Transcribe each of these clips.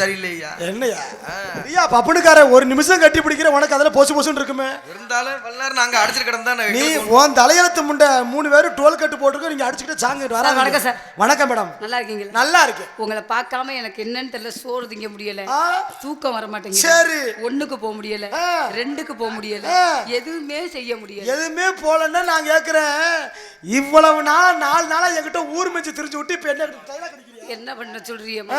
சரியில்லையா? என்னையா ஐயா பப்புனுக்கார ஒரு நிமிஷம் கட்டி பிடிக்கிற உனக்கு அதுல பொசு பொசுன்னு இருக்குமே. இருந்தாலும் வல்லாரு நாங்க அடிச்சிட்டு கிடந்தா நீ உன் தலையெழுத்து முண்டை 3 பேரும் டோல் கட்டு போட்டுருக்க, நீங்க அடிச்சுக்கிட்டு சாங்கிட்டு வர. வணக்கம் சார். வணக்கம் மேடம். நல்லா இருக்கீங்களா? நல்லா இருக்கு. உங்களை பார்க்காம எனக்கு என்னன்னு தெரியல, சோறு திங்க முடியல, தூக்கம் வர மாட்டேங்குது. சரி. 1க்கு போக முடியல, 2க்கு போக முடியல, எதுவுமே செய்ய முடியல. எதுவுமே போலன்னா நான் கேக்குறேன், இவ்வளவு நாள் 4 நாளா என்கிட்ட ஊர் மெச்சு திரிஞ்சு விட்டு இப்ப என்ன பண்ண சொல்றீங்க?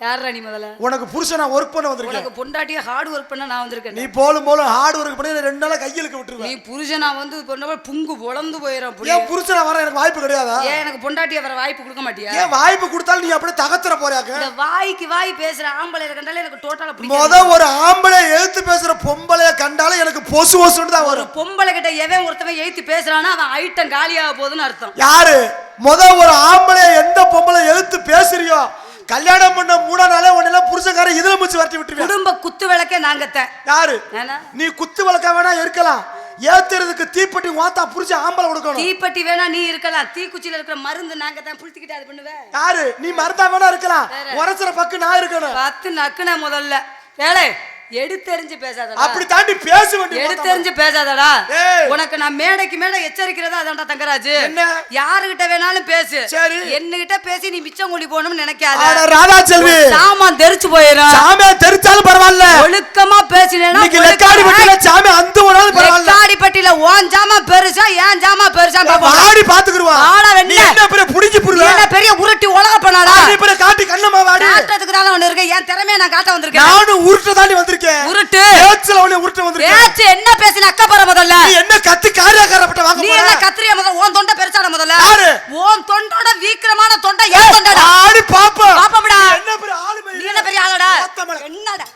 யாரா நீ முதல்ல? உனக்கு புருஷனா ஒர்க் பண்ண வந்திருக்கேன். உனக்கு பொண்டாட்டியா ஹார்ட் ஒர்க் பண்ண நான் வந்திருக்கேன். நீ போலும் ஹார்ட் ஒர்க் பண்ணி 2 நாளா கையிலுக்கு விட்டுருவேன். நீ புருஷனா வந்து பொண்ணவ புங்கு பொளந்து போயிரும். ஏன் புருஷனா வர எனக்கு வாய்ப்பு கிடையாதா? ஏன் எனக்கு பொண்டாட்டியா வர வாய்ப்பு கொடுக்க மாட்டியா? ஏன் வாய்ப்பு கொடுத்தாலும் நீ அப்படியே தகத்துற போறியாக்க? இந்த வாய்க்கு வாய் பேசுற ஆம்பளைய கண்டாலே எனக்கு டோட்டலா பிடிக்காது. முத ஒரு ஆம்பளை எழுத்து பேசுற பொம்பளைய கண்டாலே எனக்கு பொசு பொசுன்னு தான் வரும். பொம்பளை கிட்ட எவன் ஒருத்தவன் எழுத்து பேசுறானா அவன் ஐட்டம் காலியாக போகுதுன்னு அர்த்தம். யாரு முத ஒரு ஆம்பளை எந்த பொம்பளை எழுத்து பேசுறியோ கல்யாணம் பண்ண 3 நாளே உடனே புருஷக்காரன் இதுல முச்சு வரட்டி விட்டுருவேன். குடும்ப குத்து விளக்கே நாங்கத்தான். யாரு? நீ குத்து விளக்க வேணா இருக்கலாம், ஏத்துறதுக்கு தீப்பெட்டி வாத்தா புரிஞ்ச ஆம்பளை கொடுக்கணும். தீப்பெட்டி வேணா நீ இருக்கலாம், தீக்குச்சியில இருக்கிற மருந்து நாங்க தான் புடிச்சிக்கிட்டு அது பண்ணுவேன். யாரு? நீ மருந்தா வேணா இருக்கலாம், உரசுற பக்கம் நான் இருக்கணும். 10 நக்குன முதல்ல வேலை எடுத்தெறிஞ்சு பேசாதடா. அப்படி தாண்டி பேச வேண்டிய எடுத்தெறிஞ்சு பேசாதடா. உனக்கு நான் மேடைக்கு மேடை எச்சரிக்கிறதா அதான்டா தங்கராஜ். என்ன? யாருகிட்ட வேணாலும் பேசு, சரி என்னகிட்ட பேசி நீ மிச்சம் கொள்ளி போகணும்னு நினைக்காத. அட ராதா செல்வி, சாமான் தெரிச்சு போயிரும். சாமான் தெரிச்சாலும் பரவாயில்ல, ஒழுக்கமா பேசினேனா இன்னைக்கு லெக்காடி பட்டில சாமான் அந்த ஓடாலும் பரவாயில்ல. லெக்காடி பட்டில ஓன் சாமான் பெருசா ஏன் சாமான் பெருசா பாப்போம். ஆடி பாத்துக்குறவா. ஆள வெண்ணே என்ன பெரிய புடிஞ்சு புடுவா, என்ன பெரிய உருட்டி உலக பண்ணாடா. நீ பெரிய காட்டி கண்ணமா வாடி. காட்டதுக்கு தான் ஒன்னு இருக்கு, என் திறமைய நான் காட்ட வந்திருக்கேன். நானும் உருட்ட தாண்டி வந்திருக்கேன். உருட்டு பேச்சுல உன்னை உருட்ட வந்திருக்கேன். பேச்சு என்ன பேசின அக்கா பாற முதல்ல. நீ என்ன கத்தி காரியக்காரப்பட்ட வாங்க போற? நீ என்ன கத்திரியா முதல்ல? ஓன் தொண்டை பெருசாட முதல்ல. யாரு? ஓன் தொண்டோட வீக்கிரமான தொண்டை ஏன் தொண்டடா? ஆடி பாப்பா பாப்படா. என்ன பெரிய ஆளு நீ என்ன பெரிய ஆளடா? என்னடா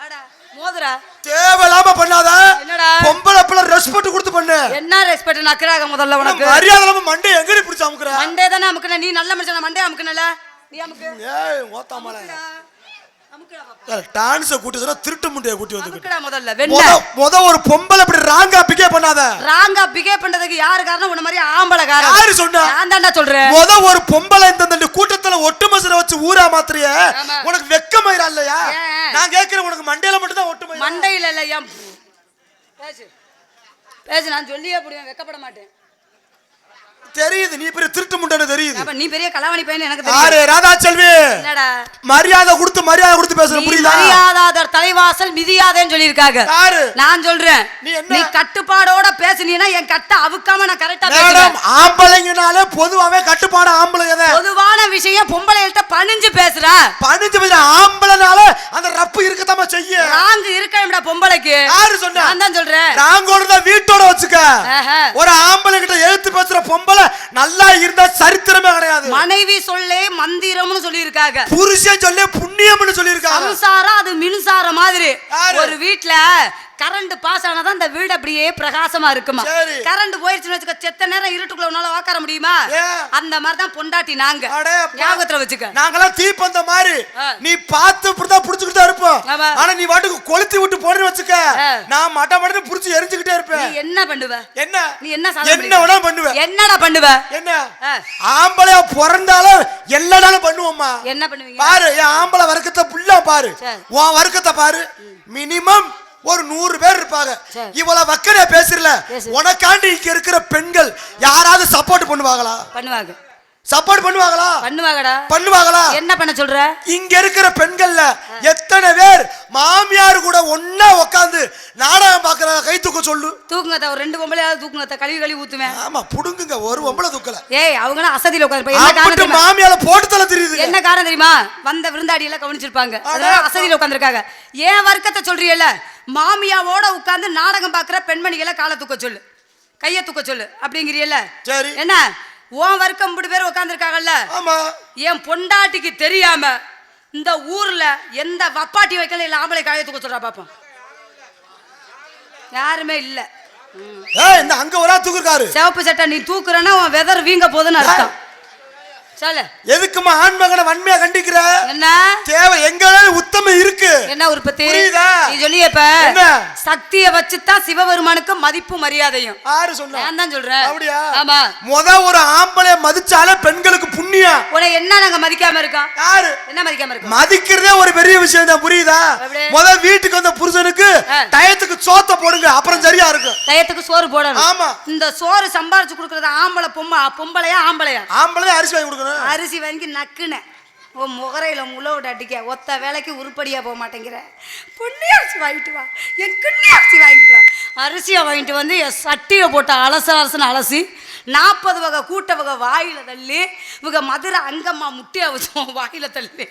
அடா மோதுரா தேவலாம பண்ணாத. என்னடா பொம்பளை பிள்ளை ரெஸ்பெக்ட் கொடுத்து பண்ணு. என்ன ரெஸ்பெக்ட் நக்கறாக முதல்ல உனக்கு? மரியாதை இல்லாம மண்டை எங்கடி பிடிச்சு அமுக்குற? மண்டே தான அமுக்குன. நீ நல்ல மனுஷனா மண்டே அமுக்குனல. நீ அமுக்கு. ஏய் ஓத்தாமல அமுக்குடா பாப்பா. டான்ஸ் கூட்டினா திருட்டு முண்டைய கூட்டி வந்து அமுக்குடா முதல்ல வெண்ண. முத ஒரு பொம்பளை இப்படி ராங்கா பிகே பண்ணாத. ராங்கா பிகே பண்றதுக்கு யாரு காரணம்? உன்ன மாதிரி ஆம்பளை காரணம். யாரு சொன்னா? நான் தான்டா சொல்றேன். முத ஒரு பொம்பளை இந்த கூட்டத்துல ஒட்டுமசர வச்சு ஊரா மாத்திரிய உனக்கு வெக்கமயிரா இல்லையா? நான் கேக்குறேன், உனக்கு மண்டையில மட்டும் தான் ஒட்டுமயிரா? மண்டையில இல்ல. ஏன் பேசு பேசு, நான் சொல்லியே புடிவேன், வெக்கப்பட மாட்டேன். தெரியுது நீ பெரிய திருட்டு முண்டன்னு தெரியுது. அப்ப நீ பெரிய கலாவணி பையன் எனக்கு தெரியும். யாரு? ராதா செல்வி. என்னடா மரியாதை கொடுத்து பேசுற புரியுதா? மரியாதாதர் தலைவாசல் மிதியாதேன்னு சொல்லிருக்காங்க. யாரு? நான் சொல்றேன், நீ கட்டுப்பாடோட பேசுனீனா என் கட்ட அவுக்காம நான் கரெக்ட்டா பேசுறேன். ஆம்பளைங்கனாலே பொதுவாவே கட்டுப்பாடு ஆம்பளைங்க. பொதுவான விஷயம் பொம்பளைகிட்ட பணிஞ்சு பேசுற. பணிஞ்சு பேசுற ஆம்பளைனால அந்த ரப்பு இருக்கதாம செய்ய. ராங்க இருக்கேன்டா பொம்பளைக்கு. யாரு சொன்னா? நான் தான் சொல்றேன். ராங்கோட தான் வீட்டோட வச்சுக்க. ஒரு ஆம்பளை கிட்ட எழுத்து பேசுற பொம்பளை நல்லா இருந்தா சரித்திரமே கிடையாது. மனைவி சொல்லே மந்திரம்னு சொல்லி இருக்காங்க, புருஷன் சொல்லே புண்ணியம்னு சொல்லி இருக்காங்க. சம்சாரம் அது மின்சாரம் மாதிரி. ஒரு வீட்ல கரண்ட் பாஸ் ஆனாதான் அந்த வீடு அப்படியே பிரகாசமா இருக்குமா. கரண்ட் போயிருச்சுன்னு வச்சுக்க, செத்த நேரம் இருட்டுக்குள்ள உன்னால உட்கார முடியுமா? அந்த மாதிரி தான் பொண்டாட்டி நாங்க. ஞாபகத்துல வச்சுக்க, நாங்கெல்லாம் தீப்பந்த மாதிரி. நீ பார்த்து இப்படிதான் புடிச்சுக்கிட்டே இருப்போம். ஆனா நீ வாட்டுக்கு கொளுத்தி விட்டு போடுன்னு வச்சுக்க, நான் மட்ட மட்டன்னு புடிச்சு எரிஞ்சுக்கிட்டே இருப்பேன். நீ என்ன பண்ணுவ? என்ன நீ என்ன என்ன வேணா பண்ணுவ? என்னடா பண்ணுவ? என்ன ஆம்பளையா பிறந்தாலும் எல்லா நாளும் பண்ணுவோம்மா. என்ன பண்ணுவீங்க பாரு? என் ஆம்பளை வர்க்கத்தை புள்ளா பாரு, உன் வர்க்கத்தை பாரு. மினிமம் ஒரு 100 பேர் இருப்பாங்க. இவ்வளவு வக்கனையா பேசுறல, உனக்காண்டி இங்க இருக்கிற பெண்கள் யாராவது சப்போர்ட் பண்ணுவாங்களா? பண்ணுவாங்க. சப்போர்ட் பண்ணுவாங்களா? பண்ணுவாங்களா? என்ன பண்ண சொல்ற? இங்க இருக்கிற பெண்கள்ல எத்தனை பேர் மாமியார் கூட ஒண்ணா உட்கார்ந்து நாடகம் பாக்குறாங்க? கை தூக்க சொல்லு. தூக்குங்க, ஒரு 2 பொம்பளையாவது தூக்குங்க, கழுவி ஊத்துவேன். ஆமா புடுங்குங்க, ஒரு பொம்பளை தூக்கல. ஏய் அவங்கலாம் அசதியில உட்கார்ந்து மாமியால போட்டு தல தெரியுது. என்ன காரணம் தெரியுமா? வந்த விருந்தாடி எல்லாம் கவனிச்சிருப்பாங்க, அதனால அசதியில உட்கார்ந்திருக்காங்க. ஏன் வர்க்கத்தை சொல்றீல்ல? மாமியாவோட உட்கார்ந்து நாடகம் பாக்குற பெண்மணிகளை காலை தூக்க சொல்லு, கைய தூக்க சொல்லு அப்படிங்கிறீல்ல. சரி, என்ன உன் வர்க்கம் 3 பேர் உட்கார்ந்திருக்காங்கல்ல? ஆமா. என் பொண்டாட்டிக்கு தெரியாம இந்த ஊர்ல எந்த வப்பாட்டி வைக்கல இல்ல ஆம்பளை கைய தூக்க சொல்றா பாப்போம். யாருமே இல்ல. இந்த அங்க ஒரு ஆள் தூக்குறாரு. சிவப்பு சட்டை நீ தூக்குறனா உன் வெதர் வீங்க போகுதுன்னு அர்த்தம். சொல்ல எதுக்குமா ஆண்மகனை வன்மையா கண்டிக்கிற? என்ன தேவை எங்க உத்தம இருக்கு. என்ன உற்பத்தி? புரியுதா? நீ சொல்லியப்ப சக்தியை வச்சுதான் சிவபெருமானுக்கு மதிப்பு மரியாதையும். யாரு சொன்னா? நான் தான் சொல்றேன். அப்படியா? ஆமா. முத ஒரு ஆம்பளை மதிச்சாலே பெண்களுக்கு புண்ணியம் புண்ணியம். உன்னை என்ன நாங்க மதிக்காம இருக்கோம்? யாரு என்ன மதிக்காம இருக்கோம்? மதிக்கிறதே ஒரு பெரிய விஷயம் தான், புரியுதா? முத வீட்டுக்கு வந்த புருஷனுக்கு டயத்துக்கு சோத்த போடுங்க, அப்புறம் சரியா இருக்கும். டயத்துக்கு சோறு போடணும். ஆமா. இந்த சோறு சம்பாரிச்சு கொடுக்கறது ஆம்பளை பொம்பளையா? ஆம்பளையா? ஆம்பளை அரிசி வாங்கி கொடுக்கணும். அரிசி வாங்கி நக்குன உன் முகரையில முளவுட அடிக்க ஒத்த வேலைக்கு உருப்படியா போக மாட்டேங்கிற. புண்ணி அரிசி வாங்கிட்டு வா, என் கிண்ணி அரிசி வாங்கிட்டு வா. அரிசியை வாங்கிட்டு வந்து என் சட்டியை போட்டு அலசுன்னு அலசி 40 வகை கூட்ட வகை வாயில தள்ளி இவங்க மதுரை அங்கம்மா முட்டையை வச்சோம் வாயில தள்ளி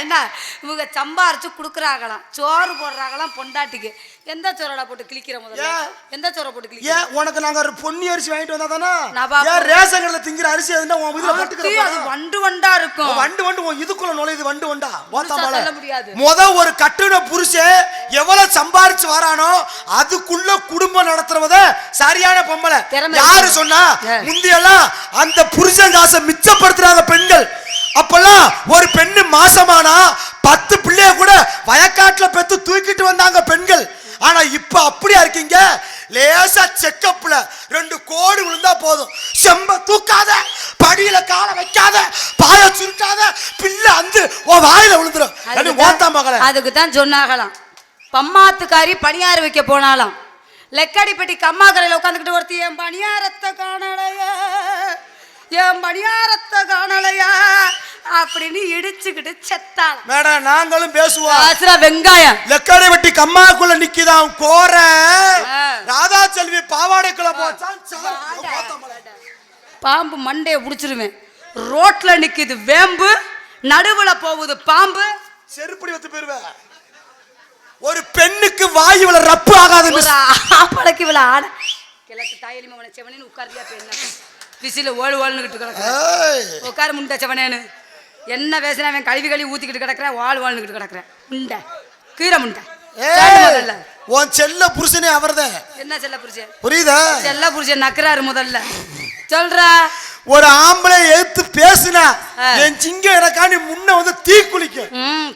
என்ன இவங்க சம்பாரிச்சு கொடுக்குறாங்களாம், சோறு போடுறாங்களாம் பொண்டாட்டிக்கு. எந்த சோறடா போட்டு கிளிக்கிற? முதல்ல எந்த சோறை போட்டு கிளிக்கிற? உனக்கு நாங்க ஒரு பொன்னி அரிசி வாங்கிட்டு வந்தா தானே ரேஷன் கடையில திங்கிற அரிசி அதுனா உன் இதுல போட்டுக்கற. அது வண்டு வண்டா இருக்கும். வண்டு உன் இதுக்குள்ள நுழையுது வண்டு வண்டா. சொல்ல முடியாது. முத ஒரு கட்டுன புருஷன் எவ்வளவு சம்பாரிச்சு வரானோ அதுக்குள்ள குடும்பம் நடத்துறவத சரியான பொம்பளை. யாரு சொன்னா? முந்தியெல்லாம் அந்த புருஷன் காசை மிச்சப்படுத்துறாங்க பெண்கள். அப்பெல்லாம் ஒரு பெண்ணு மாசமானா 10 பிள்ளைய கூட வயக்காட்டுல பெத்து தூக்கிட்டு வந்தாங்க பெண்கள். ஆனா இப்ப அப்படியா இருக்கீங்க? லேசா செக்கப்ல 2 கோடி விழுந்தா போதும், செம்ப தூக்காத, படியில கால வைக்காத, பாய சுருட்டாத, பிள்ளை வந்து உன் வாயில விழுந்துரும். அதுக்கு தான் சொன்னாகலாம், பம்மாத்துக்காரி பணியார வைக்க போனாலாம், லெக்காடிப்பட்டி கம்மா கரையில உட்காந்துக்கிட்டு ஒருத்தி என் பணியாரத்தை காணலையா, என் பணியாரத்தை காணலையா அப்படின்னு இடிச்சுக்கிட்டு செத்தாள். மேடம் நாங்களும் பேசுவோம். வெங்காயம் லெக்காடை வெட்டி கம்மாக்குள்ள நிக்கிதான் கோர ராதா செல்வி பாவாடைக்குள்ள போச்சான். பாம்பு மண்டைய புடிச்சிருவேன். ரோட்ல நிக்குது வேம்பு, நடுவுல போகுது பாம்பு, செருப்படி வத்து போயிருவேன். ஒரு பெண்ணுக்கு வாய் இவ்வளவு ரப்பு ஆகாது. ஆம்பளைக்கு இவ்வளவு ஆட கிழக்கு தாயலிமா உன செவனேன்னு உட்கார்ந்தியா பெண்ண விசில ஓழுவாள்னுக்கிட்டு கிடக்குறேன். உட்காரு முண்டை செவனேன்னு என்ன பேசுனா அவன் கழுவி ஊத்திக்கிட்டு கிடக்குறேன், வாழ்வாள்னுக்கிட்டு கிடக்குறேன். முண்டை கீரை முண்டை. உன் செல்ல புருஷனே அவர்தான். என்ன செல்ல புருஷன்? புரியுதா? செல்ல புருஷன் நக்குறாரு முதல்ல சொல்றா. ஒரு ஆம்பளை எடுத்து பேசுனா என் சிங்க எனக்காண்டி முன்ன வந்து தீ குளிக்கும்.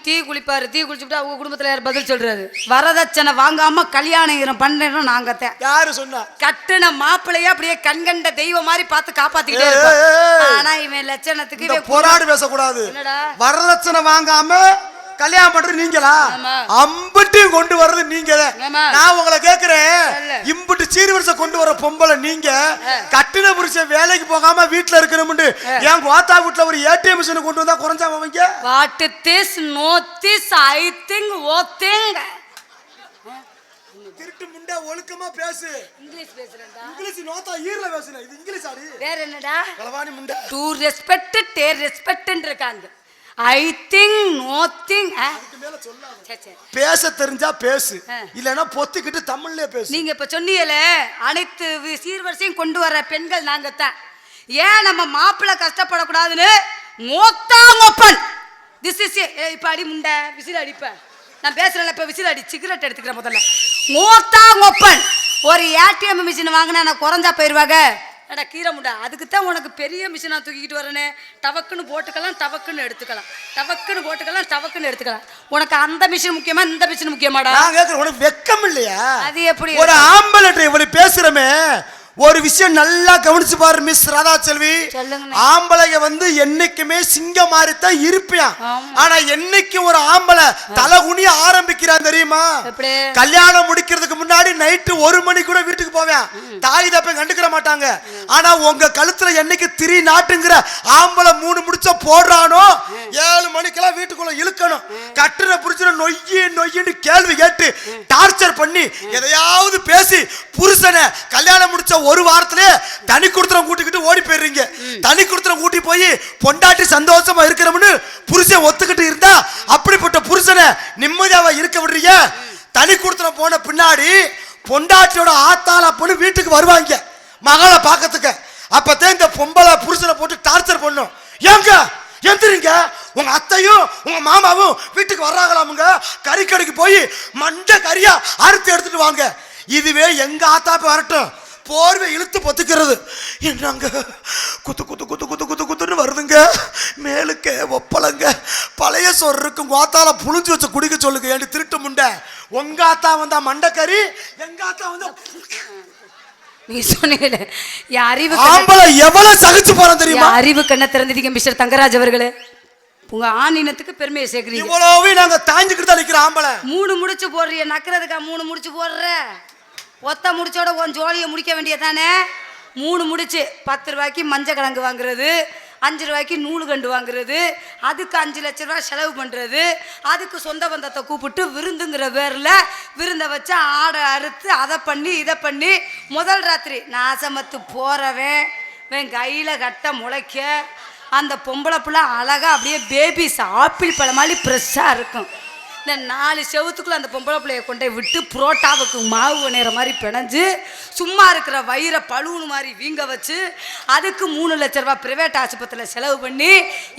தீ குளிப்பாரு. தீ குளிச்சுட்டு அவங்க குடும்பத்துல யார் பதில் சொல்றாரு? வரதட்சணை வாங்காம கல்யாணம் பண்றோம் நாங்க. யாரு சொன்னா? கட்டுன மாப்பிள்ளைய அப்படியே கண்கண்ட தெய்வம் மாதிரி பார்த்து காப்பாத்திக்கிட்டே இருப்பான். ஆனா இவன் லட்சணத்துக்கு போராடு பேசக்கூடாது. வரதட்சணை வாங்காம கல்யாணம் பண்றது நீங்களா? அம்பட்டையும் கொண்டு வர்றது நீங்க. நான் உங்களை கேக்குறேன், இம்புட்டு சீர்வரிசை கொண்டு வர பொம்பளை நீங்க, கட்டின புருஷன் வேலைக்கு போகாம வீட்டுல இருக்கணும்னு என் கோத்தா வீட்டுல ஒரு ஏடிஎம் மிஷின் கொண்டு வந்தா குறைஞ்சா அவங்க what this no this I think oh think. திருட்டு முண்டை ஒழுக்கமா பேசு. இங்கிலீஷ் பேசுறேன்டா. இங்கிலீஷ் நோத்தா ஈர்ல பேசுற. இது இங்கிலீஷ் ஆடி. வேற என்னடா? கலவாணி முண்டை. டு ரெஸ்பெக்ட் டேர் ரெஸ்பெக்ட்ன்னு இருக்காங்க. I think no think. பேச தெரிஞ்சா பேசு, இல்லனா பொத்திக்கிட்டு தமிழ்லயே பேசு. நீங்க இப்ப சொன்னீங்களே அனைத்து சீர்வரிசையும் கொண்டு வர பெண்கள் நாங்க தான். ஏன் நம்ம மாப்பிள்ளை கஷ்டப்படக்கூடாதுன்னு மொத்தன் திஸ் இஸ் இப்ப அடி முண்டை விசில் அடிப்பேன். நான் பேசுறேன் இப்ப விசில் அடி சிகரெட் எடுத்துக்கிறேன். முதல்ல மொத்தன் ஒரு ஏடிஎம் மிஷின் வாங்கினா நான் குறைஞ்சா போயிருவாங்க. அடா கீரை முண்டா, அதுக்கு தான் உனக்கு பெரிய மிஷினா தூக்கிக்கிட்டு வரனே. டவக்குன்னு போட்டுக்கலாம், டவக்குன்னு எடுத்துக்கலாம், டவக்குன்னு போட்டுக்கலாம், டவக்குன்னு எடுத்துக்கலாம். உனக்கு அந்த மிஷின் முக்கியமா இந்த மிஷின் முக்கியமாடா? நான் கேக்குறேன், உனக்கு வெக்கம் இல்லையா? அது எப்படி? ஒரு ஆம்பளை இவ்வளவு பேசுறமே, ஒரு விஷயம் நல்லா கவனிச்சு பாரு மிஸ் ராதா செல்வி. ஆம்பளைங்க வந்து என்னைக்குமே சிங்கம் மாதிரித்தான் இருப்பியான். ஆனா என்னைக்கு ஒரு ஆம்பளை தலை குனிய ஆரம்பிக்கிறான் தெரியுமா? கல்யாணம் முடிக்கிறதுக்கு முன்னாடி நைட்டு 1 மணி கூட வீட்டுக்கு போவேன், தாய் தப்ப கண்டுக்கிற மாட்டாங்க. ஆனா உங்க கழுத்துல என்னைக்கு திரி நாட்டுங்கிற ஆம்பளை 3 முடிச்ச போடுறானோ 7 மணிக்கெல்லாம் வீட்டுக்குள்ள இழுக்கணும். கட்டுற புரிச்சுன நொய்யின்னு கேள்வி கேட்டு டார்ச்சர் பண்ணி எதையாவது பேசி புருஷனை கல்யாணம் முடிச்ச 1 வாரத்திலே தனி குடுத்தனம் கூட்டிக்கிட்டு ஓடி போயிடுறீங்க. தனி குடுத்தனம் கூட்டி போய் பொண்டாட்டி சந்தோஷமா இருக்கிறோம்னு புருஷன் ஒத்துக்கிட்டு இருந்தா அப்படிப்பட்ட புருஷனை நிம்மதியாவா இருக்க விடுறீங்க? தனி குடுத்தனம் போன பின்னாடி பொண்டாட்டியோட ஆத்தால பொண்ணு வீட்டுக்கு வருவாங்க மகளை பார்க்கறதுக்கு. அப்பதான் இந்த பொம்பளை புருஷனை போட்டு டார்ச்சர் பண்ணும். ஏங்க எந்திரிங்க, உங்க அத்தையும் உங்க மாமாவும் வீட்டுக்கு வர்றாங்களாமுங்க, கறிக்கடைக்கு போய் மண்டை கறியா அறுத்து எடுத்துட்டு வாங்க. இதுவே எங்க ஆத்தாப்ப வரட்டும், போர்வை இழுத்து பொத்துக்கிறது. என்னங்க குத்து குத்து குத்து குத்து குத்து குத்துன்னு வருதுங்க, மேலுக்கு ஒப்பளங்க பழைய சோறு இருக்கும், கோத்தால புளிஞ்சு வச்சு குடிக்க சொல்லுங்க. ஏன் திருட்டு முண்டை, உங்க ஆத்தா வந்தா மண்டக்கறி, எங்க ஆத்தா வந்தா நீ சொன்னீங்களே என் அறிவு ஆம்பளை எவ்வளவு சகிச்சு போறான் தெரியுமா? அறிவு கண்ணை திறந்துட்டீங்க மிஸ்டர் தங்கராஜ் அவர்களே. உங்க ஆண் இனத்துக்கு பெருமையை சேர்க்கிறீங்க. இவ்வளவு நாங்க தாங்கிக்கிட்டு தான் நிக்கிற ஆம்பளை. 3 முடிச்சு போடுறிய நக்கிறதுக்கா 3 முடிச்சு போடுற? ஒத்த முடிச்சோட உன் ஜோலியை முடிக்க வேண்டியதானே? 3 முடிச்சு 10 ரூபாய்க்கு மஞ்சள் கிழங்கு வாங்குறது, 5 ரூபாய்க்கு நூலு கண்டு வாங்குறது, அதுக்கு 5 லட்ச ரூபா செலவு பண்ணுறது, அதுக்கு சொந்த பந்தத்தை கூப்பிட்டு விருந்துங்கிற பேரில் விருந்தை வச்சு ஆடை அறுத்து அதை பண்ணி இதை பண்ணி முதல் ராத்திரி நாசமத்து போகிறவன் கையில் கட்ட முளைக்க அந்த பொம்பளை பிள்ளை அழகாக அப்படியே பேபிஸ் ஆப்பிள் பழம் மாதிரி ஃப்ரெஷ்ஷாக இருக்கும். இந்த 4 செவத்துக்குள்ள அந்த பொம்பளை பிள்ளையை கொண்டே விட்டு புரோட்டாவுக்கு மாவு பிணையிற மாதிரி பிணைஞ்சு சும்மா இருக்கிற வயிறை பழுவுன்னு மாதிரி வீங்க வச்சு அதுக்கு 3 லட்ச ரூபா பிரைவேட் ஆஸ்பத்திரியில் செலவு பண்ணி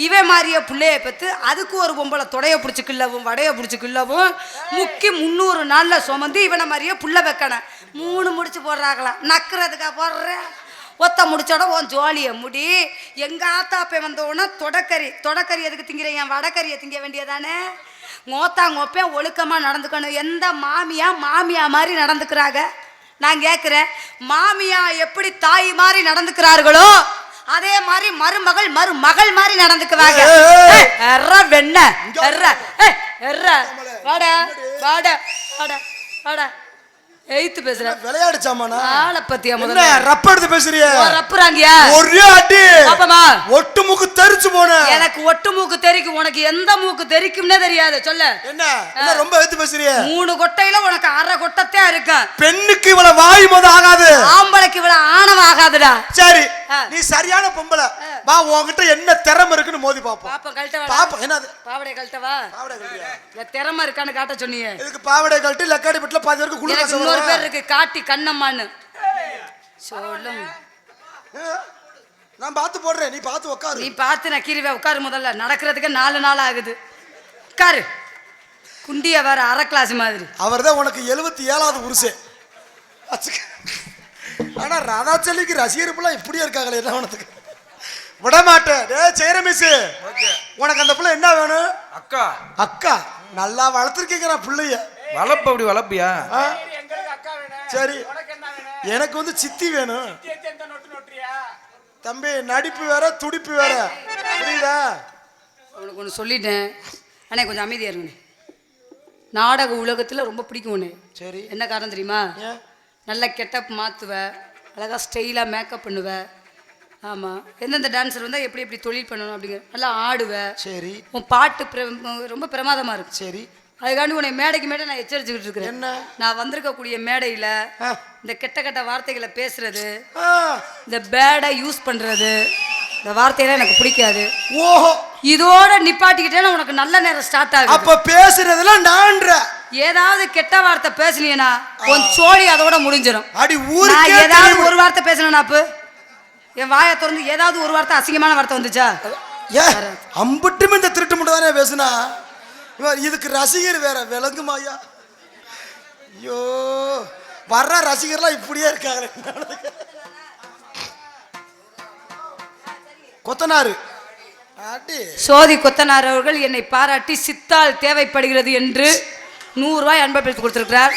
இவன் மாதிரியே பிள்ளையை பெற்று அதுக்கு ஒரு பொம்பளை தொடையை பிடிச்சி கிள்ளவும் வடையை பிடிச்சி கிள்ளவும் முக்கி 300 நாளில் சுமந்து இவனை மாதிரியே புள்ள வைக்கணும். 3 முடிச்சு போடுறாங்களாம். நக்கிறதுக்கா போடுறேன்? ஒத்த முடிச்சோட உன் ஜோலியை முடி. எங்கள் ஆத்தாப்பை வந்தோடனே தொடக்கறி எதுக்கு திங்கிறேன்? என் வடக்கறியை திங்க வேண்டியதானே? ngopeng ஒழுக்கமாக நடந்துக்கணும். எந்த மாமியா மாதிரி நடந்துக்கிறாங்க? நான் கேட்குறேன், மாமியா எப்படி தாய் மாதிரி நடந்துக்கிறார்களோ அதே மாதிரி மருமகள் மாதிரி நடந்துக்குவாங்க. வெண்ண எய்த்து பேசுற விளையாடு சாமானா ஆளை பத்தியா முதல்ல ரப்ப எடுத்து பேசுறிய? ரப்புறாங்கயா ஒரே அடி பாப்பமா ஒட்டு மூக்கு தெரிச்சு போன. எனக்கு ஒட்டு மூக்கு தெரிக்கும், உனக்கு எந்த மூக்கு தெரிக்கும்னே தெரியாது. சொல்ல என்ன ரொம்ப எடுத்து பேசுறிய? 3 கொட்டையில உனக்கு அரை கொட்டத்தே இருக்கு. பெண்ணுக்கு இவ்வளவு வாய் மொத ஆகாது, ஆம்பளைக்கு இவ்வளவு ஆணவம் ஆகாதுடா. சரி நீ சரியான பொம்பளை, வா உன்கிட்ட என்ன திறமை இருக்குன்னு மோதி பாப்போம். பாப்பா கழட்டவா? பாப்பா என்னது பாவடை கழட்டவா? பாவடை கழட்டியா? இல்ல திறமை இருக்கான்னு காட்ட சொன்னீங்க. இதுக்கு பாவடை கழட்டி லக்காடி பட்ல பாதி வரைக்கும் குடுக்க சொல்ற. இன்னொரு பேர் இருக்கு காட்டி கண்ணம்மான்னு சொல்லும். நான் பார்த்து போடுறேன், நீ பார்த்து உட்காரு. நீ பார்த்து நான் கீரிவே உட்காரு. முதல்ல நடக்கிறதுக்கு 4 நாள் ஆகுது. உட்காரு. குண்டிய வேற அரை கிளாஸ் மாதிரி. அவர் தான் உனக்கு 77வது புருஷன். ஆனா ராதாச்செல்விக்கு ரசிகர்லாம் இப்படியே இருக்காங்களே, என்ன உனக்கு விட மாட்டேன். சேர மிஸ், உனக்கு அந்த பிள்ளை என்ன வேணும்? அக்கா நல்லா வளர்த்துருக்கீங்க பிள்ளைய. வளர்ப்பு அப்படி வளர்ப்பியா? சரி எனக்கு வந்து சித்தி வேணும். தம்பி நடிப்பு வேற துடிப்பு வேற, புரியுதா? உனக்கு ஒன்று சொல்லிட்டேன், அண்ணே கொஞ்சம் அமைதியா இருங்க. நாடக உலகத்தில் ரொம்ப பிடிக்கும் ஒன்று. சரி என்ன காரணம் தெரியுமா? நல்ல கெட்டப் மாற்றுவ, அழகாக ஸ்டைலாக மேக்கப் பண்ணுவ. ஆமாம், எந்தெந்த டான்ஸர் வந்தால் எப்படி எப்படி தொழில் பண்ணணும் அப்படிங்கிற நல்லா ஆடுவ. சரி உன் பாட்டு ரொம்ப பிரமாதமாக இருக்கு. சரி அதுக்காண்டி உன்னை மேடைக்கு மேடை நான் எச்சரிச்சுக்கிட்டு இருக்கிறேன். என்ன? நான் வந்திருக்கக்கூடிய மேடையில் இந்த கெட்ட வார்த்தைகளை பேசுறது, இந்த பேடை யூஸ் பண்ணுறது, இந்த வார்த்தையெல்லாம் எனக்கு பிடிக்காது. ஓஹோ, இதோட நிப்பாட்டிக்கிட்டேன்னா உனக்கு நல்ல நேரம் ஸ்டார்ட் ஆகும். அப்ப பேசுறதுல நான்ற ஏதாவது கெட்ட வார்த்தை பேசலையேனா உன் சோழி அதோட முடிஞ்சிடும். அடி ஊருக்கு ஏதாவது ஒரு வார்த்தை பேசலனா அப்ப என் வாயை திறந்து ஏதாவது ஒரு வார்த்தை அசிங்கமான வார்த்தை வந்துச்சா? அம்புட்டுமே இந்த திருட்டு மட்டும் தானே பேசுனா, இதுக்கு ரசிகர் வேற விளங்குமாயா? ஐயோ, வர்ற ரசிகர்லாம் இப்படியே இருக்காங்க. கொத்தனாரு சோதி கொத்தனார் அவர்கள் என்னை பாராட்டி சித்தால் தேவைப்படுகிறது என்று 100 ரூபாய் அன்பை பெற்று கொடுத்திருக்கிறார்.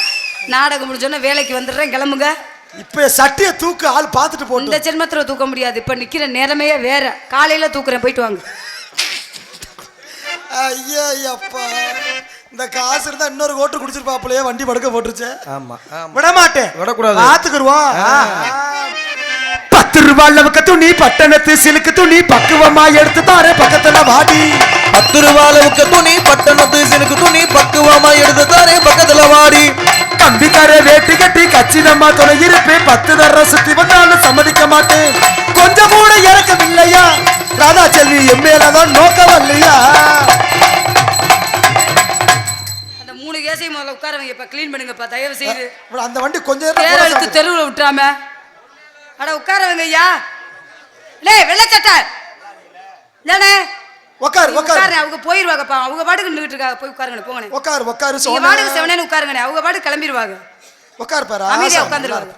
நாடகம் முடிஞ்சோன்னா வேலைக்கு வந்துடுறேன், கிளம்புங்க. இப்ப சட்டியை தூக்கு, ஆள் பார்த்துட்டு போ. இந்த ஜென்மத்தில் தூக்க முடியாது, இப்ப நிக்கிற நேரமையே வேற. காலையில தூக்குறேன், போயிட்டு வாங்க. ஐயப்பா, இந்த காசு இருந்தா இன்னொரு ஓட்டு குடிச்சிருப்பாப்லையே, வண்டி படுக்க போட்டுருச்சு. ஆமா விட மாட்டேன், விடக்கூடாது, பாத்துக்குருவோம். 10 ரூபாய் அளவுக்கு துணி, பட்டணத்து சிலுக்கு துணி, பக்குவமா எடுத்து தாரே பக்கத்துல வாடி. 10 ரூபாய் அளவுக்கு துணி, பட்டணத்து சிலுக்கு துணி, பக்குவமா எடுத்து தாரே பக்கத்துல வாடி. தம்பிக்கார வேட்டி கட்டி கச்சிதமா துணை இருப்பேன், 10 தடவை சுத்தி வந்தாலும் சம்மதிக்க மாட்டேன். கொஞ்சம் கூட இறக்கவில்லையா ராதா செல்வி, என் மேலதான் நோக்கம் இல்லையா? அந்த 3 கேசையும் முதல்ல உட்காரவங்க இப்ப க்ளீன் பண்ணுங்கப்பா தயவு செய்து. அந்த வண்டி கொஞ்சம் நேரம் தெருவில் விட்டுறாம அட உட்காரவங்க ஐயா. லே வெள்ளச்சட்டை இல்லனே உட்காரு உட்காரு. அவங்க போயிருவாங்கப்பா, அவங்க பாட்டுக்கு நின்னுட்டு இருக்காங்க. போய் உட்காருங்க, போங்கண்ணே. உட்காரு உட்காரு. நீங்க பாட்டுக்கு செவனேன்னு உட்காருங்கண்ணே, அவங்க பாட்டுக்கு கிளம்பிடுவாங்க. உட்காரு பாரு, அமைதியா உட்காந்துருவாங்க.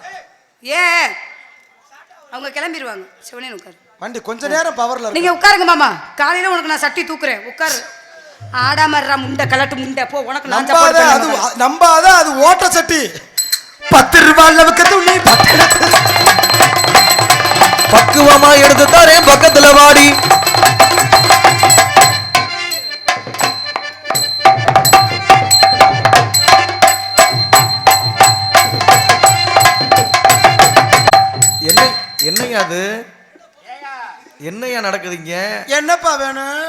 ஏன் அவங்க கிளம்பிடுவாங்க, செவனேன்னு உட்காரு. வண்டி கொஞ்ச நேரம் பவர்ல நீங்க உட்காருங்க மாமா. காலையில உனக்கு நான் சட்டி தூக்குறேன், உட்காரு. ஆடாமறா முண்டை கலட்டு முண்டை போ, உனக்கு நான் நம்பாத, அது ஓட்ட சட்டி. 10 ரூபாய் அளவுக்கு துணி பக்குவமா எடுத்து தாரேன் பக்கத்துல வாடி. என்னையா அது? என்னையா நடக்குதுங்க? என்னப்பா வேணும்?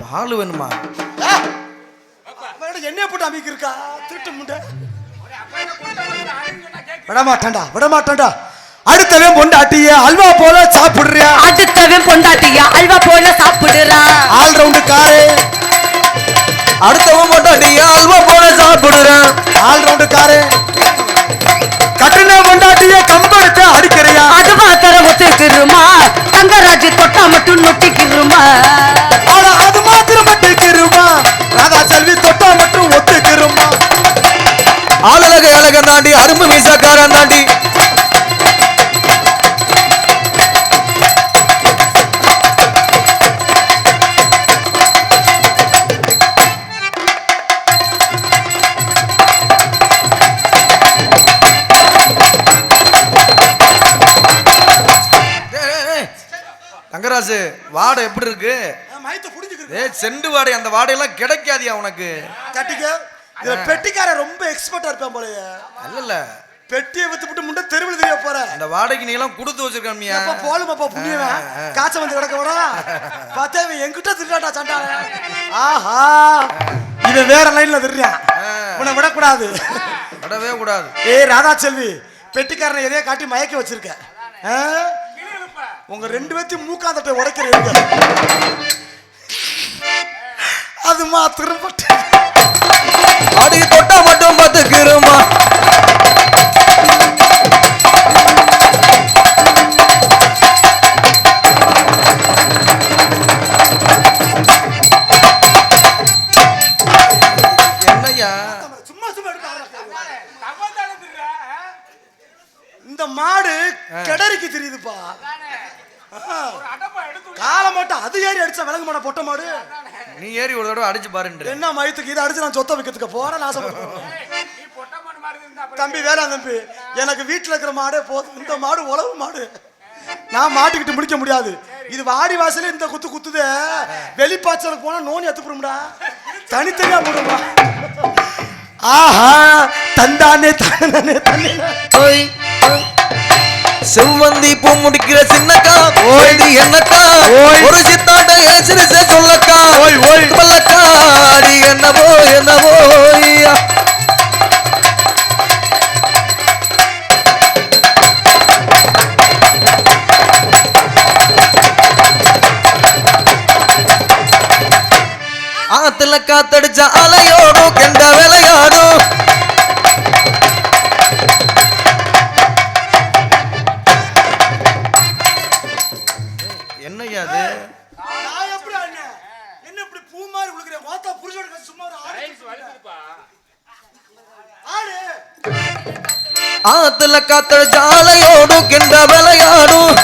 பால் வேணுமா? என்ன போட்டு அமைக்க இருக்கா திருட்டு முண்டை? விடமாட்டான்டா. அடுத்தவன் பொண்டாட்டிய அல்வா போல சாப்பிடுறியா? அடுத்தவன் பொண்டாட்டியா அல்வா போல சாப்பிடுறா. ஆல் ரவுண்டு காரு. அடுத்தவன் பொண்டாட்டிய அல்வா போல சாப்பிடுறான். All round car. கட்டுன பொண்டாட்டிய கம்பெடுத்து அடிக்கிறியா? அது மாத்திர ஒத்துக்கிருமா? தங்கராஜ் தொட்டா மட்டும் நொட்டிக்கிருமா? அது மாத்திரம் ஒத்துக்கிருமா? ராதா செல்வி தொட்டா மட்டும் ஒத்துக்கிருமா? ஆளழக அழகன் தாண்டி அரும்பு மீசக்காரன் தாண்டி. தங்கராசு வாடை எப்படி இருக்கு? செண்டு வாடை. அந்த வாடையெல்லாம் கிடைக்காதியா உனக்கு? பெட்டிக்கார ரொம்ப எக்ஸ்பர்ட்டா இருப்பான் போலயே. இல்ல பெட்டியை வித்துட்டு முண்டை தெருவில் தெரிய போற. அந்த வாடகைக்கு நீ எல்லாம் கொடுத்து வச்சிருக்கமியா? போலுமாப்பா புண்ணியவன் காய்ச்ச வந்து கிடக்க விட பார்த்தா என்கிட்ட திருடாட்டா சண்டால. ஆஹா இது வேற லைன்ல திருடியா? உன்னை விடக்கூடாது. விடவே கூடாது. ராதா செல்வி பெட்டிக்காரனை எதையா காட்டி மயக்க வச்சிருக்க. உங்க 2 பேத்தையும் மூக்காந்தட்டை உடைக்கிறீங்க. அது மாத்திரம் அடி தொட்டா மட்டும் பார்த்துக்கிறோமா? என்னையா சும்மா இந்த மாடு கெடரிக்கு தெரியுதுப்பா. கால மாட்டோம் அது ஏறி அடிச்சா விலங்கு மாட பொட்ட மாடு. நீ ஏறி ஒரு தடவை அடிச்சு பாருன்ற. என்ன மயத்துக்கு இதை அடிச்சு நான் சொத்த வைக்கிறதுக்கு போறேன் ஆசைப்படுறேன். தம்பி வேற தம்பி எனக்கு வீட்டுல இருக்கிற மாடே போதும். இந்த மாடு உழவு மாடு. நான் மாட்டிக்கிட்டு முடிக்க முடியாது. இது வாடி வாசல இந்த குத்து குத்துது. வெளிப்பாய்ச்சலுக்கு போனா நோனி எத்துப்புடும்டா. தனித்தனியா போடுமா. ஆஹா தந்தானே தானே தண்ணி செவ்வந்தி பூ முடிக்கிற சின்னக்கா ஓய்து என்னக்கா ஒரு சித்தாட்ட ஏசிரிச சொல்லக்கா ஓய் ஓய் பல்லக்கா அடி என்னவோ என்னவோ ஆத்துல காத்தடிச்ச அலையோடும் கெண்ட விளையாடும். என்னையா அது? என்ன இப்படி பூ மாதிரி குளுக்குறே? வாத்தா புருஷனுக்கு சும்மா ஆத்துல காத்தடிச்ச அலையோடும் கெண்ட விளையாடும்.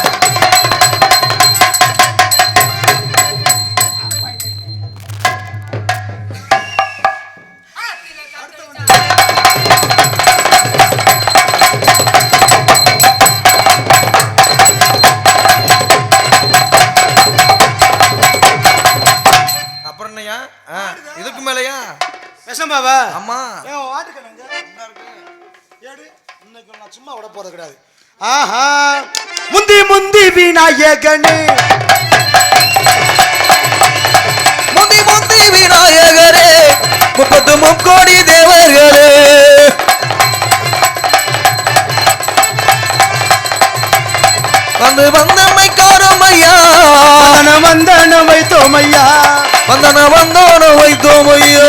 இதுக்கு மேலையா விஷமாவா? ஆமா சும்மா விட போறது கிடையாது. ஆஹா முந்தி முந்தி விநாயகனே முந்தி முந்தி விநாயகரே 33 கோடி தேவர்களே வந்து வந்தமை காரமையா வந்தன வைத்தோமையா வந்தன வந்தோன வைத்தோமையா.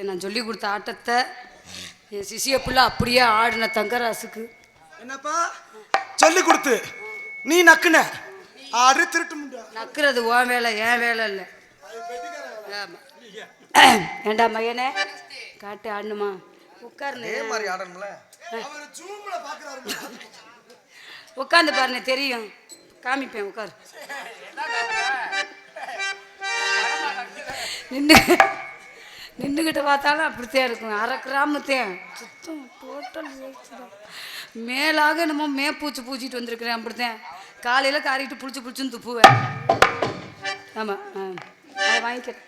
நான் சொல்லி கொடுத்த ஆட்டத்தை என் சிசிய புள்ள அப்படியே ஆடின தங்கராசுக்கு. என்னப்பா சொல்லி கொடுத்து நீ நக்குன ஆடு திருட்டு நக்குறது உன் வேலை, என் வேலை இல்லை. ஏண்டா மையனே காட்டு ஆடணுமா? உட்காருனே மாதிரி ஆடணும்ல. உட்காந்து பாருங்க தெரியும், காமிப்பேன். உட்காரு. நின்றுக்கிட்ட பார்த்தாலும் அப்படித்தான் இருக்கும். அரை கிராமத்தேன் சுத்தம் டோட்டல் மேலாக என்னமோ மேப்பூச்சி பூச்சிட்டு வந்திருக்கிறேன். அப்படித்தான் காலையில் காரிக்கிட்டு புளிச்சுன்னு துப்புவேன். ஆமாம் அதை வாங்கிக்கிறேன்.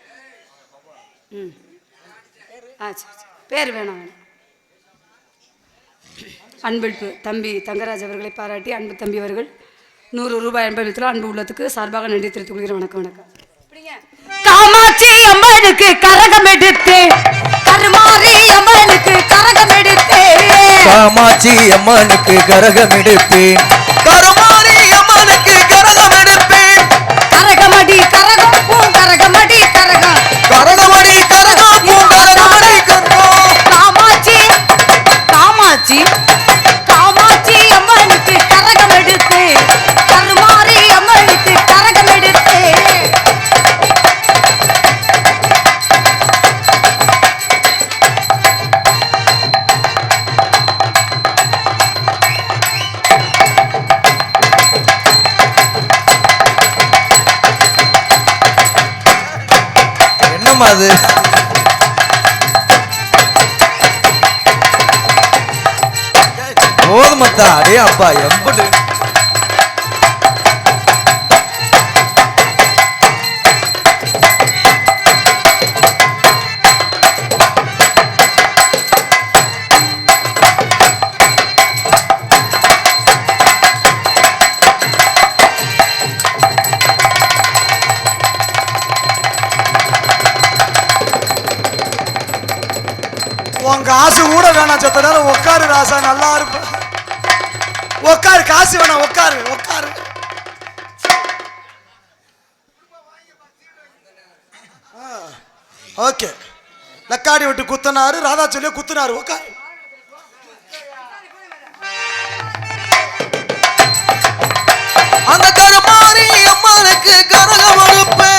சரி பேர் வேணாம். அன்பிழ்ப்பு தம்பி தங்கராஜ் அவர்களை பாராட்டி அன்பு தம்பி அவர்கள் 100 ரூபாய் அன்பளித்தில் அன்பு உள்ளத்துக்கு சார்பாக நன்றி தெரிவித்துக் கொள்கிறேன். வணக்கம் வணக்கம். காமாட்சி அம்மனுக்கு கரகம் எடுத்து, கருமாரி அம்மனுக்கு கரகம் எடுத்து, காமாட்சி அம்மனுக்கு கரகம் எடுப்பேன், கருமாரி அம்மனுக்கு கரகம் எடுப்பேன். கரகமடி கரகம் பூ கரகமடி கரகம், கரகமடி கரகம் பூ கரகமடி கரகம். காமாட்சி காமாட்சி காமாட்சி அம்மனுக்கு கரகம் எடுத்து, கருமாரி அம்மனுக்கு கரகம் எடுத்து. என்னம்மா அது? போதுமத்தா அடே அப்பா எம்படு. உன் காசு கூட வேணாம், செத்த நேரம் உட்காரு ராசா, நல்லா இருப்ப. உட்காரு, காசு வேணாம், உட்காரு உட்காரு. ஓகே, லக்காடி விட்டு குத்தனாரு, ராதா சொல்லி குத்துனாரு. உட்காரு. அந்த கருமாரி அம்மனுக்கு கரகம் எடுப்பேன்.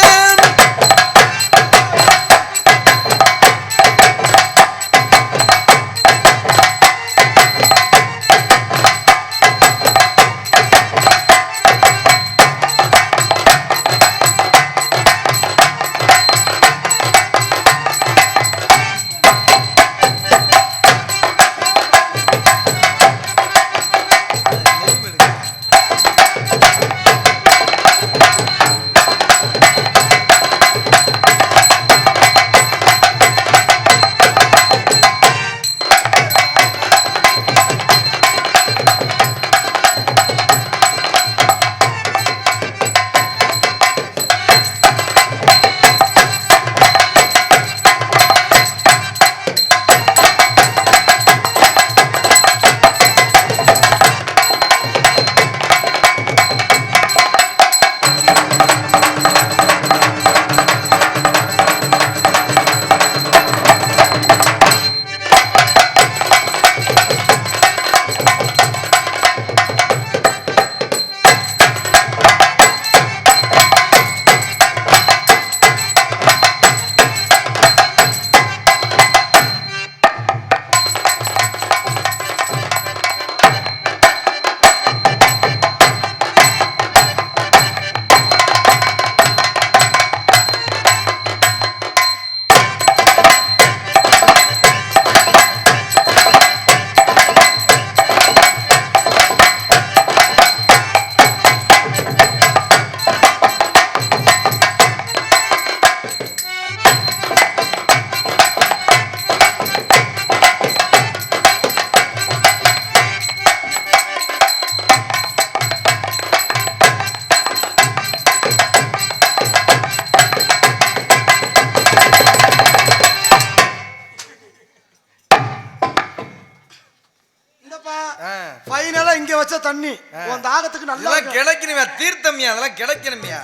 ஃபைனலா இங்க வச்ச தண்ணி உன் தாகத்துக்கு நல்லா கிடைக்கணுமே, தீர்த்தம்யா அதெல்லாம் கிடைக்கணும்யா.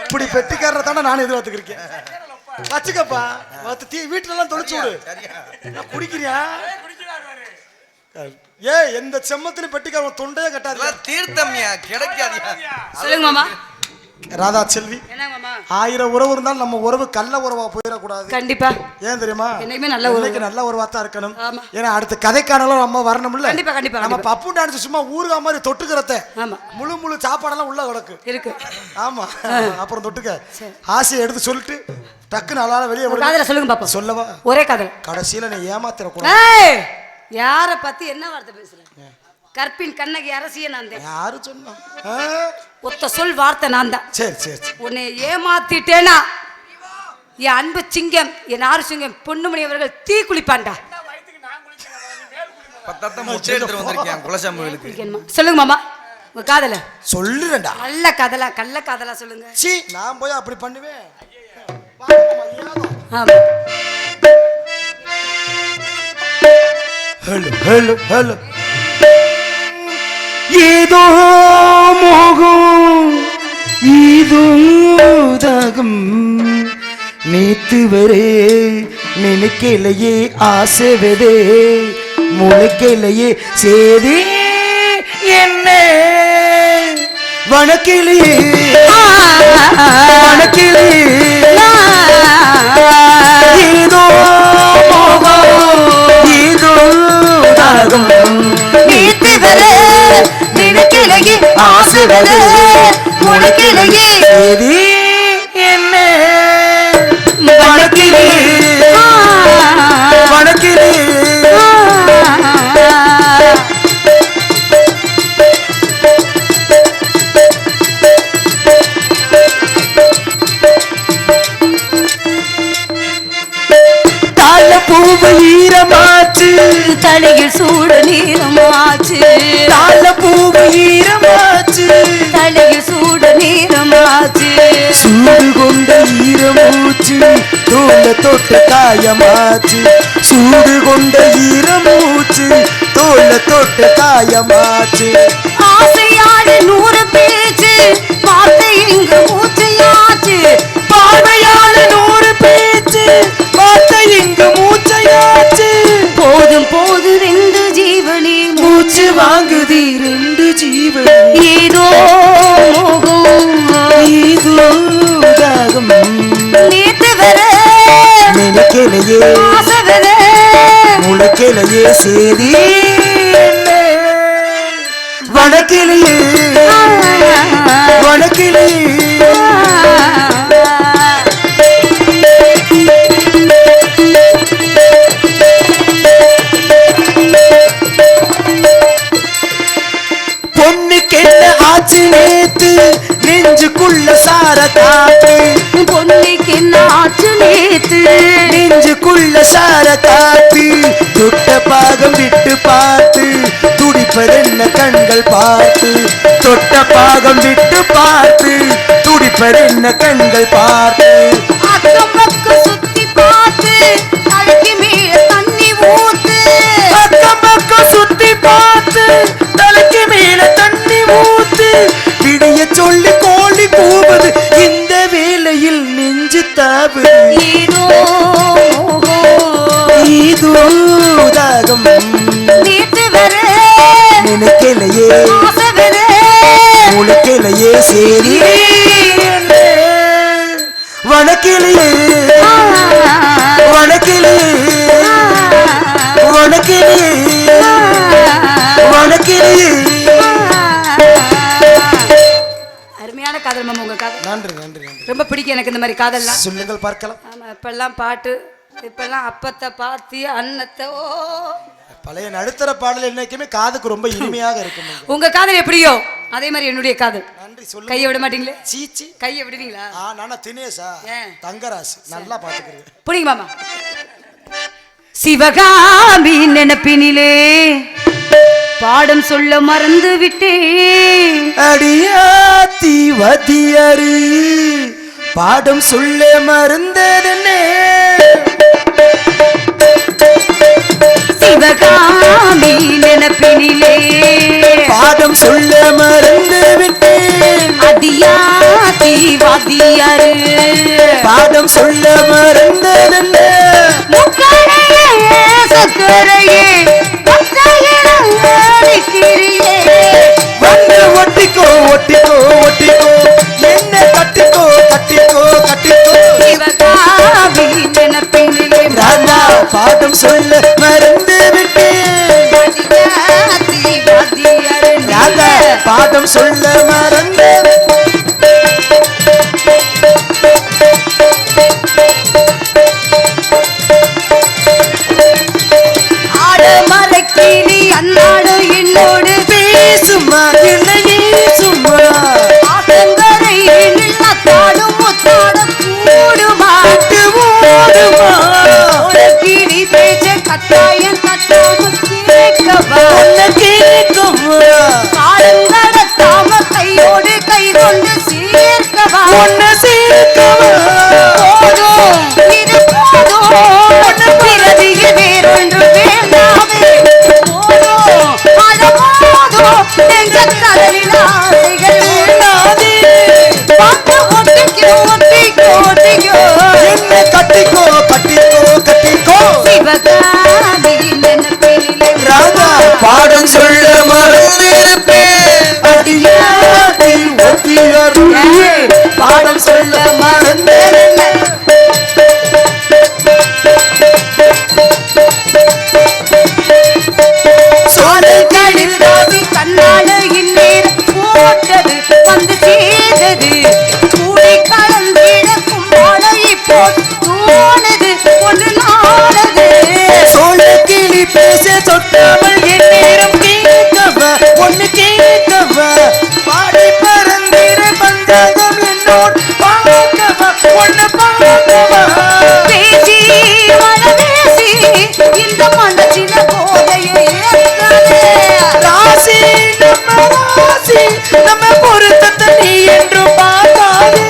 இப்படி பெட்டிக்காரரை தானே நான் எதிர்பார்த்துக்கிறேன். வச்சுக்கப்பா வீட்டுல எல்லாம் தொலைச்சு விடு. குடிக்கிறியா? எந்த செம்மத்தின பெட்டிக்கார தொண்டையே கட்டாது. தீர்த்தம்யா கிடைக்காது. சொல்லுங்க மாமா. ராதா செல்வி, 1000 உறவு இருந்தாலும் நம்ம உறவு கள்ள உறவா போயிடக்கூடாது. கண்டிப்பா. ஏன் தெரியுமா? என்னைக்குமே நல்ல உறவு, நல்ல உறவா தான் இருக்கணும். ஏன்னா அடுத்த கதைக்கானலாம் நம்ம வரணும்ல. கண்டிப்பா கண்டிப்பா. நம்ம பப்பு டான்ஸ் சும்மா ஊருகா மாதிரி தொட்டுக்கிறத. ஆமா. முழு சாப்பாடெல்லாம் உள்ள இருக்கு. ஆமா. அப்புறம் தொட்டுக்க ஆசையை எடுத்து சொல்லிட்டு டக்குன்னு அழகா வெளியே விடு. காதல சொல்லுங்க பாப்பா. சொல்லவா? ஒரே காதல். கடைசியில நீ ஏமாத்திர கூடாது. யார பத்தி என்ன வார்த்தை பேசுற? கற்பின் கண்ணகி அரசிய நான் தான். யாரு சொன்னா? ஒத்த சொல் வார்த்தை நான் தான். சரி. உன்னை ஏமாத்திட்டேனா என் அன்பு சிங்கம், என் ஆறு சிங்கம் பொன்னுமணி அவர்கள் தீ குளிப்பான்டா. சொல்லுங்க மாமா உங்க காதல. சொல்லுறேன்டா. நல்ல காதலா கள்ள காதலா சொல்லுங்க. சீ, நான் போய் அப்படி பண்ணுவேன். ஆமா. ஹலோ ஏதோ மோகம் ஏதோ தாகம் நேத்து வரே நினைக்கலையே ஆசைவதே முளைக்கலையே சேதி என்ன வணக்கிலேயே ஏதோ மோகம் ஏதோ தாகம் நேத்து வரே நினைக்கலையே ஆசைவதே முளைக்கலையே சேதி என்ன வணக்கிலே தாழப்பூவு ஈரமாச்சு தலையில் சூடு நீரமாச்சு. தாழப்பூவு ஈரமாச்சு தலையில் சூடு நீரமாச்சு. சூடு கொண்ட ஈரமூச்சு தோல தொட்ட காயமாச்சு. சூடு கொண்ட ஈரமூச்சு தோல தொட்ட காயமாச்சு. ஆசையாட 100 பேச்சு வார்த்தை இங்கு மூச்சையாச்சு. பார்வையால 100 பேச்சு வார்த்தை இங்கு மூச்சையாச்சு. போதும் 2 ஜீவனி மூச்சு வாங்குதி 2 ஜீவனி. ஏதோ ஏதோ தாகம் நேத்து வர நினைக்கலையே ஆசைவதே முளைக்கலையே சேதி வணக்கிலேயே பொண்ணுக்கு என்ன ஆச்சு நேத்து நெஞ்சுக்குள்ள சார காத்து. பொண்ணுக்கு என்ன ஆச்சு நேத்து நெஞ்சுக்குள்ள சார காத்து. தொட்ட பாகம் விட்டு பார்த்து துடிப்பதென்ன கண்கள் பார்த்து. தொட்ட பாகம் விட்டு பார்த்து துடிப்பதென்ன கண்கள் பார்த்து. அக்கம் பக்கம் சுத்தி பார்த்து தலைக்கு மேல தண்ணி ஊத்து. அக்கம் பக்கம் சுத்தி பார்த்து தலைக்கு மேல தண்ணி ஊத்து. விடிய சொல்லி கோழி கூவது இந்த வேளையில் நெஞ்சு தாவு. ஏதோ தாகம் நேத்து வர நினைக்கலையே ஆசைவதே முளைக்கலையே சேரி வணக்கிலேயே அருமையான காதல் மாமா உங்க காதல். நன்றி. ரொம்ப பிடிக்கும் எனக்கு இந்த மாதிரி காதல்லாம். சொல்லுங்கள் பார்க்கலாம். ஆமா, இப்பெல்லாம் பாட்டு இப்பெல்லாம் அப்பத்தை பாத்தி அன்னத்தை. ஓ, பழைய நடுத்தர பாடல் என்னைக்குமே காதுக்கு ரொம்ப இனிமையாக இருக்கும். உங்க காதல் எப்படியோ அதே மாதிரி என்னுடைய காதல். நன்றி. சொல்லு. கையை விட மாட்டீங்களே? சீச்சி, கையை விடுவீங்களா? நானா தினேஷா தங்கராசு நல்லா பாத்துக்கிறேன். புரியுங்க மாமா. சிவகாமி நினைப்பினிலே பாடம் சொல்ல மறந்து விட்டேன். அடியாத்தி வதியரு பாடம் சொல்ல மறந்ததென்னே. சிவகாமி நினைப்பினிலே பாடம் சொல்ல மறந்து விட்டேன். அடியாத்தி வதியரு பாடம் சொல்ல மறந்ததென்ன முக்கரையே சக்கரையே வந்து ஒட்டிக்கோ ஒட்டிக்கோ ஒட்டிக்கோ என்ன கட்டிக்கோ கட்டிக்கோ கட்டிக்கோ சிவகாமி நினைப்பினிலே ராதா பாடம் சொல்ல மறந்து விட்டேன் ராதா பாடம் சொல்ல மறந்து ஆடமரக்கிளி அன்னாடு என்னோடு பேசுமா என்ன நீ சும்மா ஆத்தங்கரை நில்லாத்தாடும் முத்தாடும் கூடுமா ஓடுமா கிளி பேச்ச கட்டாயம் கட்டாம கேட்கவா உன்னை கேட்குமா காலங்கடத்தாம கையோடு கை கொண்டு சேர்க்கவா உன்னை சேர்க்கவா போதும் இது போதும் பிறவிக வேறொன்று வேண்டாமே போதும் அது போதும் நெஞ்ச கதலில் ஆசைகள் நானே பார்த்து ஒட்டிக்கோ ஒட்டிக்கோ ஒட்டிக்கோ என்ன கட்டிக்கோ கட்டிக்கோ கட்டிக்கோ சிவகாமி நினைப்பினிலே ராதா பாடம் சொல்ல மறந்திருப்பேன் அடியாதி ஒத்தியர் பாடம் சொல்ல மறந்தேன் சோலைகளில் ராசி கண்ணால இந்நேரம் போட்டது வந்து சேர்ந்தது கூடி கலந்திட கும்பால இப்போ தோணுது ஒன்று நாளது சோழ கிளி பேச சொட்டாமல் என் நேரம் கேட்கவ ஒன்னு கேட்கவ பாடி பறந்திட பஞ்சாங்கம் என்னோடு பார்க்கவ ஒன்னு பார்க்கவ பேசி மனவேசி இந்த மனசில போதையை ஏற்காதே ராசி நம்ம பொருத்தத்தை நீ என்று பார்க்காது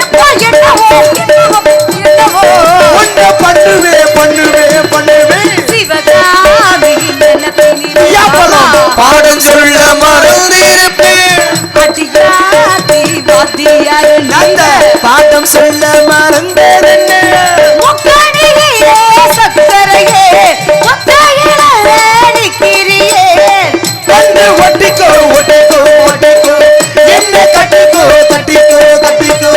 எப்போ என்னவோ என்னவோ என்னவோ ஒன்ன பண்ணுவே சிவகாமி நினைப்பினிலே பாடம் சொல்ல மறந்திருப்பேன் அடியாத்தி வாத்தியார் அந்த பாடம் சொல்ல மறந்ததென்ன முக்கணியே சக்கரையே ஒத்தையில நிக்கிறியே வந்து ஒட்டிக்கோ ஒட்டிக்கோ ஒட்டிக்கோ என்ன கட்டிக்கோ கட்டிக்கோ கட்டிக்கோ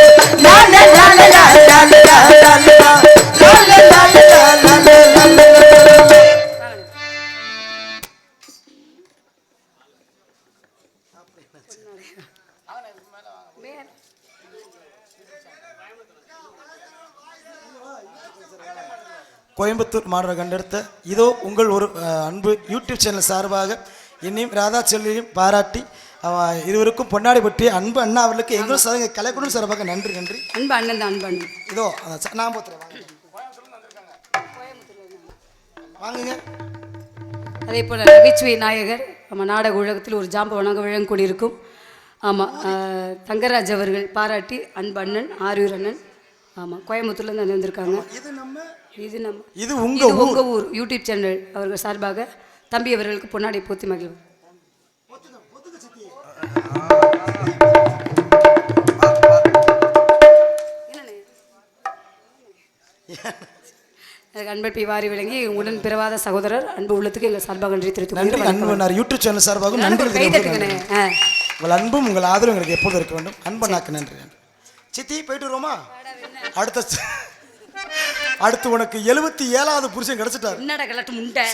லால லால லால லால லால லால லால லால லால கோயம்புத்தூர் மாநகர கண்டெடுத்த இதோ உங்கள் ஒரு அன்பு யூடியூப் சேனல் சார்பாக என்னையும் ராதா செல்வியும் பாராட்டி இருவருக்கும் பொன்னாடி பற்றி அன்பு அண்ணா அவர்களுக்கு எங்களும் சதங்க கலைக்குழு சார்பாக நன்றி நன்றி அன்பு அண்ணன் தான் அன்பு அண்ணன் இதோ நான் போத்துறேன் வாங்குங்க அதே போல் நகைச்சுவை நாயகர் நம்ம நாடக உலகத்தில் ஒரு ஜாம்பவனாக விளங்கக்கூடியிருக்கும் ஆமாம் தங்கராஜ் அவர்கள் பாராட்டி அன்பு அண்ணன் ஆரூர் அண்ணன் ஆமாம் கோயம்புத்தூர்லேருந்து வந்திருக்காங்க இது உங்க ஊர் யூடியூப் சேனல் அவர்கள் சார்பாக தம்பி அவர்களுக்கு பொன்னாடை போத்தி மகிழ்வு அன்பை வாரி விளங்கி உடன் பிறவாத சகோதரர் அன்பு உள்ளத்துக்கு எங்கள் சார்பாக நன்றி தெரிவித்துக் யூடியூப் சேனல் சார்பாக நன்றி உங்கள் அன்பும் உங்கள் ஆதரவும் எங்களுக்கு எப்போது இருக்க வேண்டும் அன்பு நாக்கு நன்றி சித்தி போயிட்டு வருவோமா அடுத்து உனக்கு 77வது புருஷன் கிடைச்சிட்டாரு என்னடா கலட்டு முண்டை